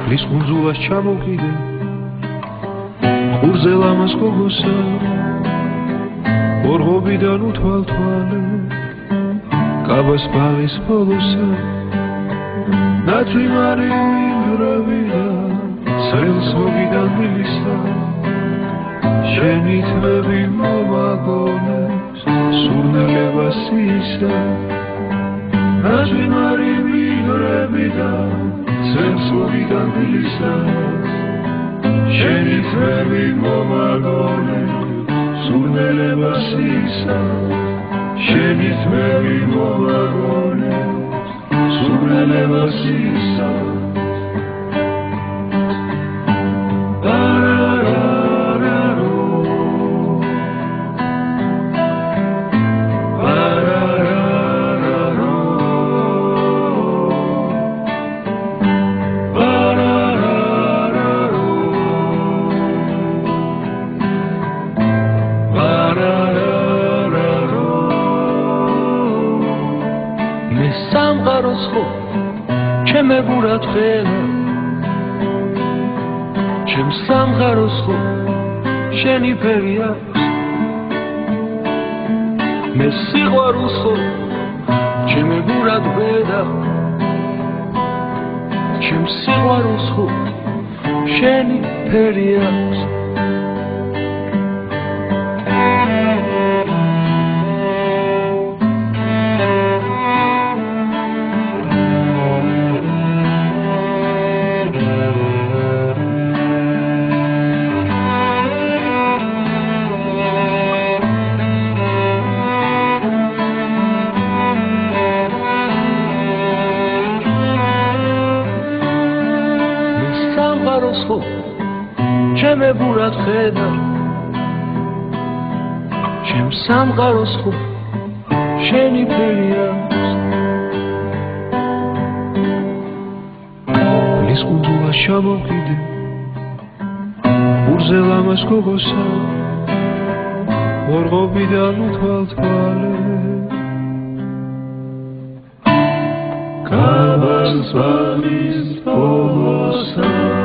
ლის კუნძულას ჩამოვკიდე ყურზე ლამას გოგოსა ორღობიდან უთვალთვალე კაბას ბაღის ბოლოსა ნაცვი მარი მინდვრებიდა წელს მოგიდან მილისა შენი თმები მომაგონეს სურნელება სისა ნაცვი მარი მინდვრებიდა წელს მოგიდან მილისა შენი თმები მომაგონეს სურნელება სისა შენი თმები მომაგონეს სურნელება სისა სამყაროს ხო ჩემებურად ხელა ჩემ სამყაროს ხო შენი ფერი აქვს მე სიყვარულს ხო ჩემებურად ბედა ჩემ სიყვარულს ხო შენი ფერი აქვს ხო ჩემებურად ხედა ჩემ სამყაროს ხო შენი ფერი აქვს ლის კუნძულას ჩამოვკიდე ყურზე ლამას გოგოსა ორღობიდან უთვალთვალე კაბას ბაღის ბოლოსა